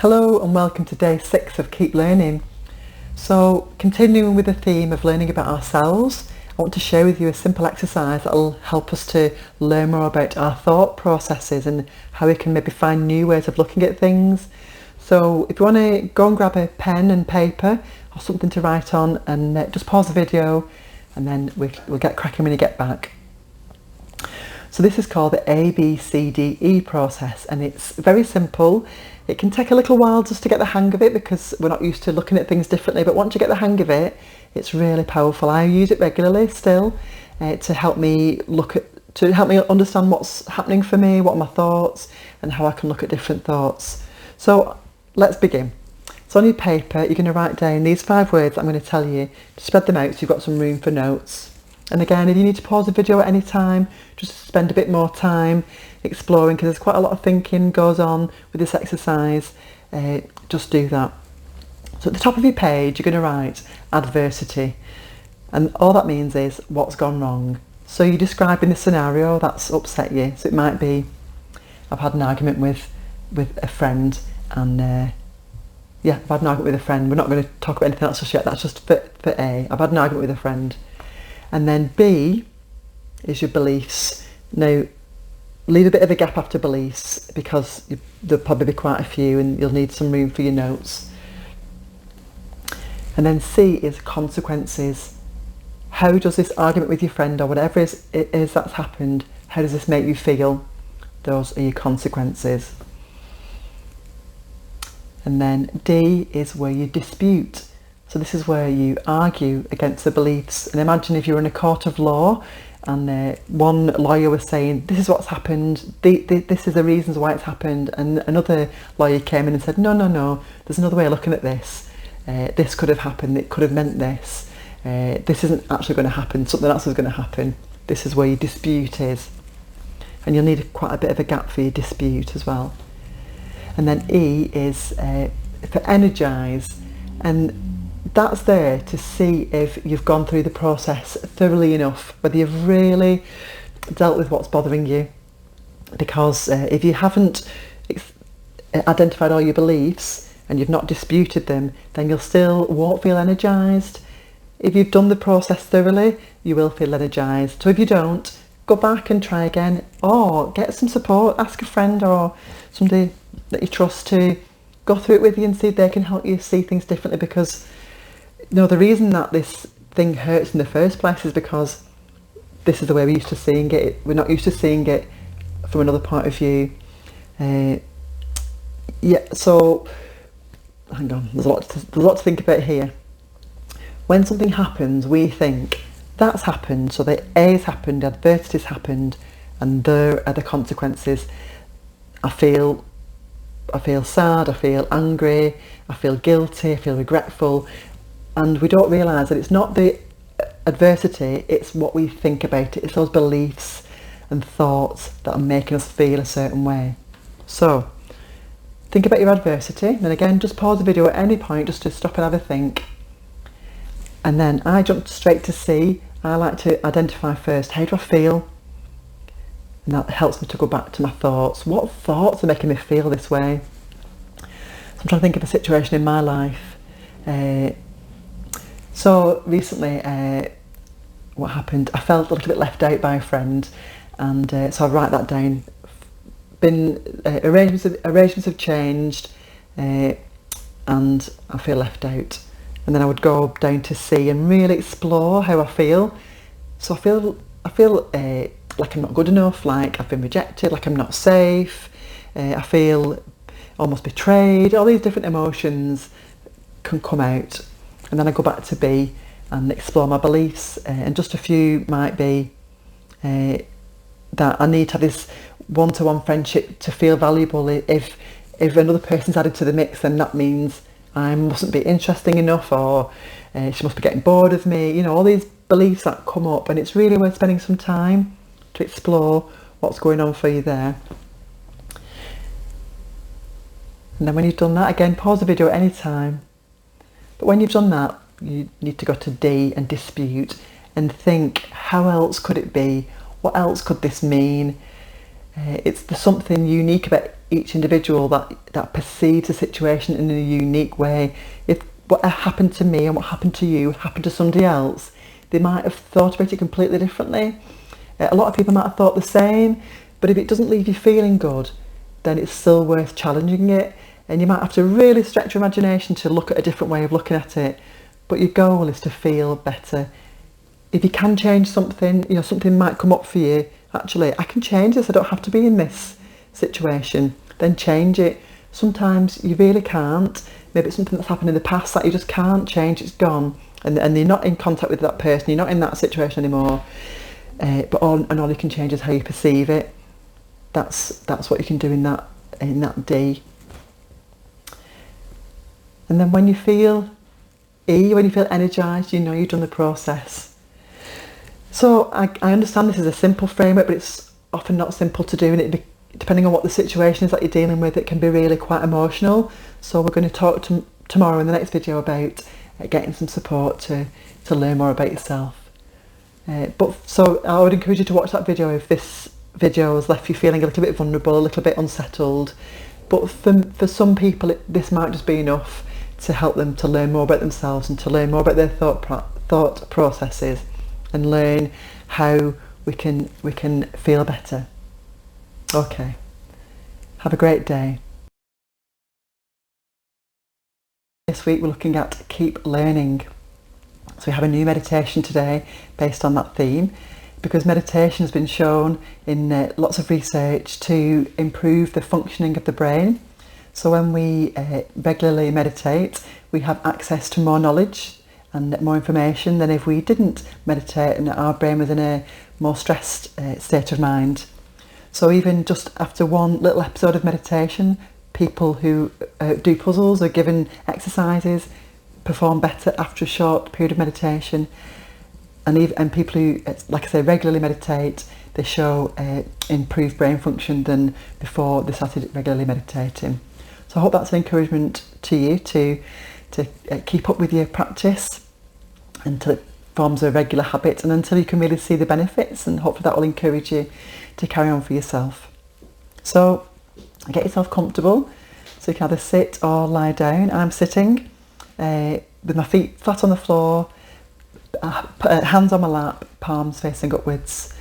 Hello and welcome to day 6 of Keep Learning. So continuing with the theme of learning about ourselves, I want to share with you a simple exercise that will help us to learn more about our thought processes and how we can maybe find new ways of looking at things. So if you want to go and grab a pen and paper or something to write on, and just pause the video and then we'll get cracking when you get back. So this is called the ABCDE process, and it's very simple. It can take a little while just to get the hang of it because we're not used to looking at things differently, but once you get the hang of it, it's really powerful. I use it regularly still to help me understand what's happening for me, what are my thoughts, and how I can look at different thoughts. So let's begin. So on your paper, you're going to write down these 5 words that I'm going to tell you. Spread them out so you've got some room for notes. And again, if you need to pause the video at any time, just spend a bit more time exploring, because there's quite a lot of thinking goes on with this exercise. Just do that. So at the top of your page, you're going to write adversity. And all that means is what's gone wrong. So you're describing the scenario that's upset you. So it might be, I've had an argument with a friend, and I've had an argument with a friend. We're not going to talk about anything else just yet. That's just for A. I've had an argument with a friend. And then B is your beliefs. Now, leave a bit of a gap after beliefs because there'll probably be quite a few and you'll need some room for your notes. And then C is consequences. How does this argument with your friend or whatever it is that's happened, how does this make you feel? Those are your consequences. And then D is where you dispute. So this is where you argue against the beliefs. And imagine if you were in a court of law and one lawyer was saying, this is what's happened, this is the reasons why it's happened. And another lawyer came in and said, no, there's another way of looking at this. This could have happened, it could have meant this. This isn't actually going to happen, something else is going to happen. This is where your dispute is. And you'll need quite a bit of a gap for your dispute as well. And then E is for energise. And that's there to see if you've gone through the process thoroughly enough, whether you've really dealt with what's bothering you. Because if you haven't identified all your beliefs and you've not disputed them, then you won't feel energised. If you've done the process thoroughly, you will feel energised. So if you don't, go back and try again, or get some support. Ask a friend or somebody that you trust to go through it with you and see if they can help you see things differently, because the reason that this thing hurts in the first place is because this is the way we're used to seeing it. We're not used to seeing it from another point of view. So hang on, there's a lot to think about here. When something happens, we think that's happened, so the A's happened, adversity's happened, and there are the consequences. I feel sad, I feel angry, I feel guilty, I feel regretful. And we don't realise that it's not the adversity, it's what we think about it. It's those beliefs and thoughts that are making us feel a certain way. So, think about your adversity. And again, just pause the video at any point just to stop and have a think. And then I jumped straight to C. I like to identify first, how do I feel? And that helps me to go back to my thoughts. What thoughts are making me feel this way? So I'm trying to think of a situation in my life. So recently, what happened? I felt a little bit left out by a friend, and so I write that down. Arrangements have changed, and I feel left out. And then I would go down to C and really explore how I feel. So I feel like I'm not good enough, like I've been rejected, like I'm not safe. I feel almost betrayed. All these different emotions can come out. And then I go back to B and explore my beliefs, and just a few might be that I need to have this one-to-one friendship to feel valuable. If another person's added to the mix, then that means I mustn't be interesting enough, or she must be getting bored of me. All these beliefs that come up, and it's really worth spending some time to explore what's going on for you there. And then when you've done that, again, pause the video at any time. But when you've done that, you need to go to D and dispute and think, how else could it be? What else could this mean? There's something unique about each individual that perceives a situation in a unique way. If what happened to me and what happened to you happened to somebody else, they might have thought about it completely differently. A lot of people might have thought the same, but if it doesn't leave you feeling good, then it's still worth challenging it. And you might have to really stretch your imagination to look at a different way of looking at it. But your goal is to feel better. If you can change something, something might come up for you. Actually, I can change this. I don't have to be in this situation. Then change it. Sometimes you really can't. Maybe it's something that's happened in the past that you just can't change. It's gone. And you're not in contact with that person. You're not in that situation anymore. But all you can change is how you perceive it. That's what you can do in that day. And then when you feel energised, you've done the process. So I understand this is a simple framework, but it's often not simple to do, and depending on what the situation is that you're dealing with, it can be really quite emotional. So we're going to talk tomorrow in the next video about getting some support to learn more about yourself. So I would encourage you to watch that video if this video has left you feeling a little bit vulnerable, a little bit unsettled. But for some people, this might just be enough to help them to learn more about themselves and to learn more about their thought processes, and learn how we can feel better. Okay, have a great day. This week we're looking at keep learning. So we have a new meditation today based on that theme, because meditation has been shown in lots of research to improve the functioning of the brain. So when we regularly meditate, we have access to more knowledge and more information than if we didn't meditate and our brain was in a more stressed state of mind. So even just after one little episode of meditation, people who do puzzles or given exercises perform better after a short period of meditation. And people who, like I say, regularly meditate, they show improved brain function than before they started regularly meditating. So I hope that's an encouragement to you to keep up with your practice until it forms a regular habit, and until you can really see the benefits, and hopefully that will encourage you to carry on for yourself. So get yourself comfortable. So you can either sit or lie down. I'm sitting with my feet flat on the floor, hands on my lap, palms facing upwards,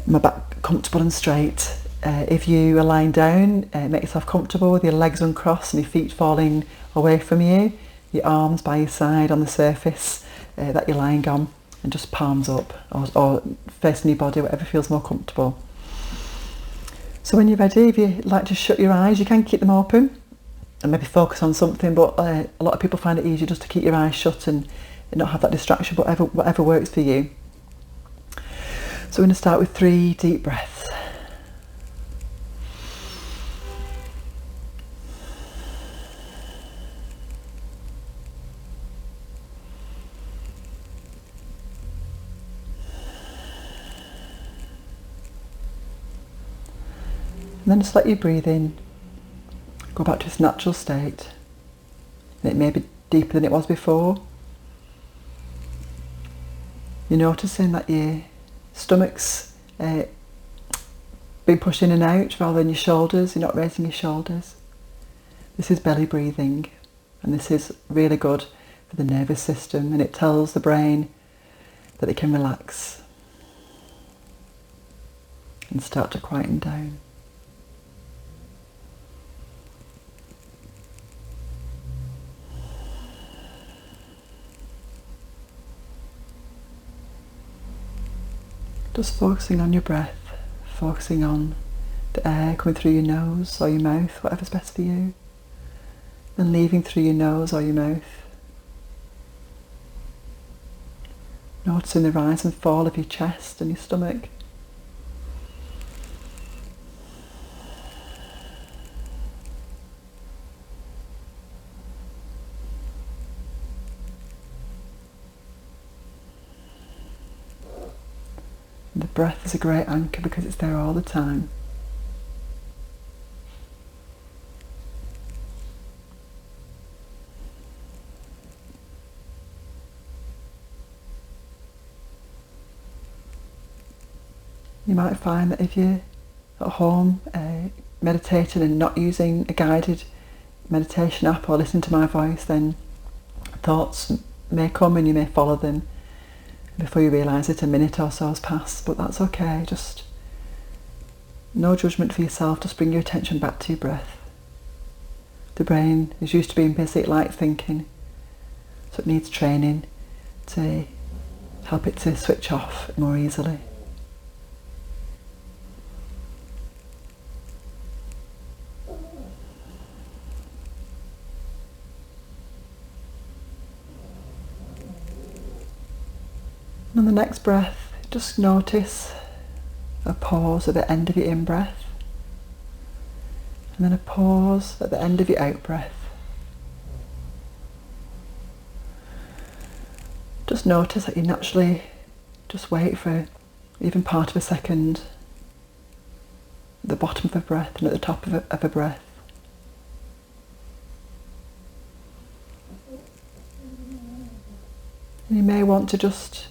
my back comfortable and straight. If you are lying down, make yourself comfortable with your legs uncrossed and your feet falling away from you, your arms by your side on the surface that you're lying on, and just palms up or facing your body, whatever feels more comfortable. So when you're ready, if you like to shut your eyes, you can keep them open and maybe focus on something, but a lot of people find it easier just to keep your eyes shut and not have that distraction, but whatever works for you. So we're going to start with 3 deep breaths. And then just let your breathing go back to its natural state. And it may be deeper than it was before. You're noticing that your stomach's being pushed in and out rather than your shoulders. You're not raising your shoulders. This is belly breathing, and this is really good for the nervous system, and it tells the brain that it can relax and start to quieten down. Just focusing on your breath, focusing on the air coming through your nose or your mouth, whatever's best for you, and leaving through your nose or your mouth. Noticing the rise and fall of your chest and your stomach. The breath is a great anchor because it's there all the time. You might find that if you at home meditating and not using a guided meditation app or listening to my voice, then thoughts may come and you may follow them. Before you realise it, a minute or so has passed, but that's okay. Just no judgment for yourself. Just bring your attention back to your breath. The brain is used to being busy, like thinking, so it needs training to help it to switch off more easily. And on the next breath, just notice a pause at the end of your in-breath, and then a pause at the end of your out-breath. Just notice that you naturally just wait for even part of a second at the bottom of a breath and at the top of a breath. And you may want to just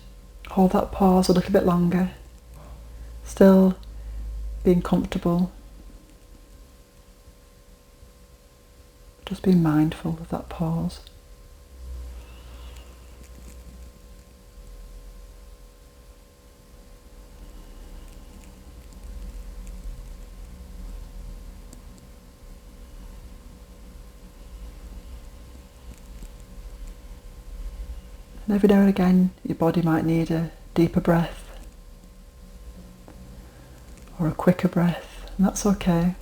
hold that pause a little bit longer, still being comfortable, just being mindful of that pause. And every now and again, your body might need a deeper breath or a quicker breath, and that's okay.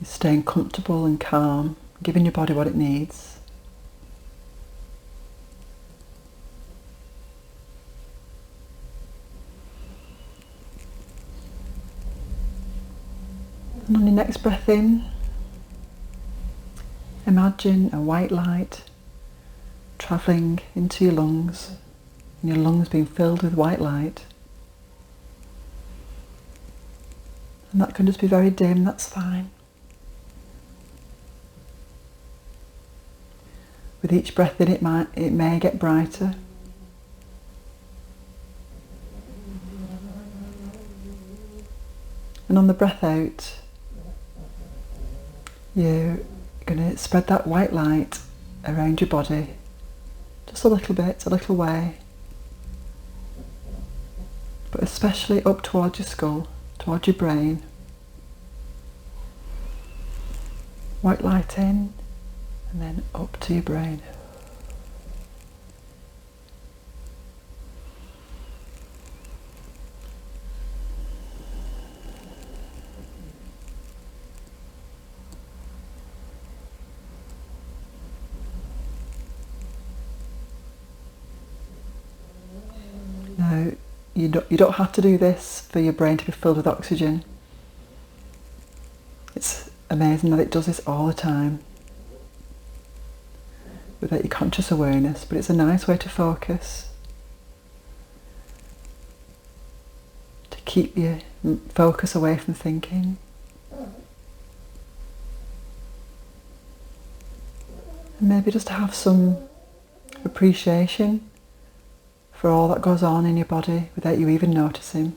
You're staying comfortable and calm, giving your body what it needs. And on your next breath in, imagine a white light travelling into your lungs, and your lungs being filled with white light. And that can just be very dim, that's fine. With each breath in, it may get brighter. And on the breath out, you're going to spread that white light around your body, just a little bit, a little way, but especially up towards your skull, towards your brain. White light in, and then up to your brain. Now, you don't have to do this for your brain to be filled with oxygen. It's amazing that it does this all the time without your conscious awareness, but it's a nice way to focus, to keep your focus away from thinking. And maybe just to have some appreciation for all that goes on in your body without you even noticing.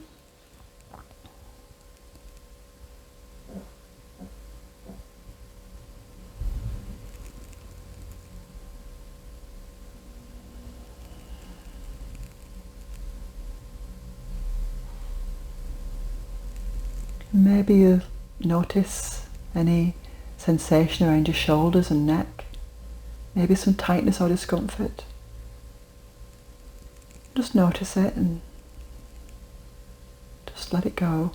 Maybe you notice any sensation around your shoulders and neck, maybe some tightness or discomfort. Just notice it and just let it go.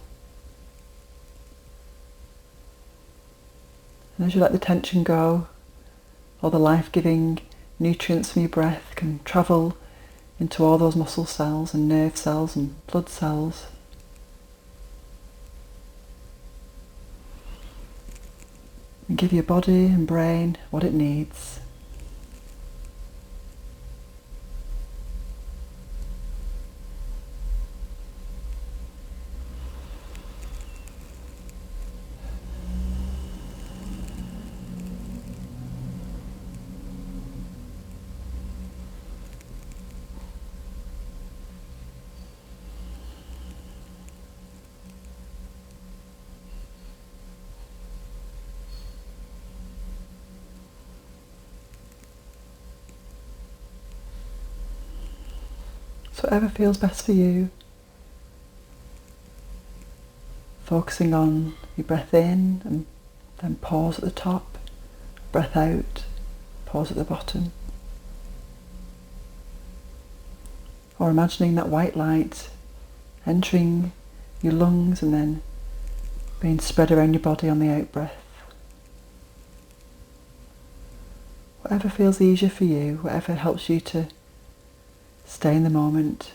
And as you let the tension go, all the life-giving nutrients from your breath can travel into all those muscle cells and nerve cells and blood cells. And give your body and brain what it needs. Just whatever feels best for you. Focusing on your breath in and then pause at the top, breath out, pause at the bottom. Or imagining that white light entering your lungs and then being spread around your body on the out breath. Whatever feels easier for you, whatever helps you to stay in the moment.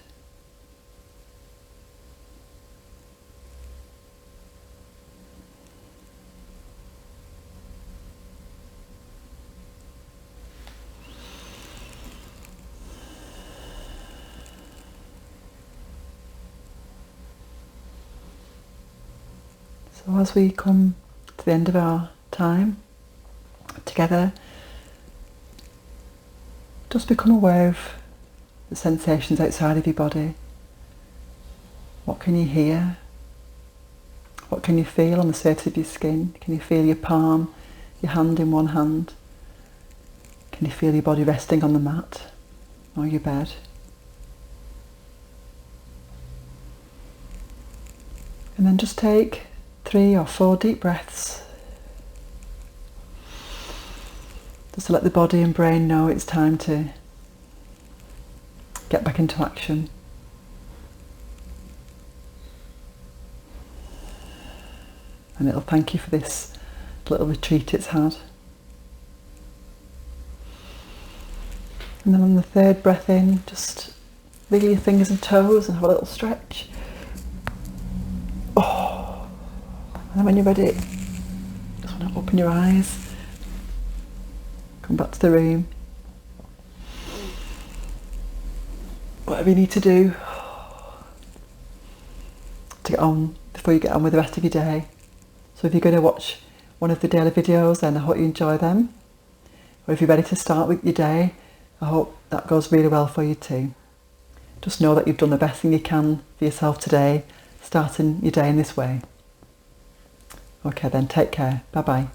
So as we come to the end of our time together, just become aware of the sensations outside of your body. What can you hear? What can you feel on the surface of your skin? Can you feel your palm, your hand in one hand? Can you feel your body resting on the mat or your bed? And then just take 3 or 4 deep breaths. Just to let the body and brain know it's time to get back into action. And it'll thank you for this little retreat it's had. And then on the 3rd breath in, just wiggle your fingers and toes and have a little stretch. Oh. And then when you're ready, just want to open your eyes. Come back to the room. Whatever you need to do to get on before you get on with the rest of your day. So if you're going to watch one of the daily videos, then I hope you enjoy them. Or if you're ready to start with your day, I hope that goes really well for you too. Just know that you've done the best thing you can for yourself today, starting your day in this way. Okay then, take care. Bye bye.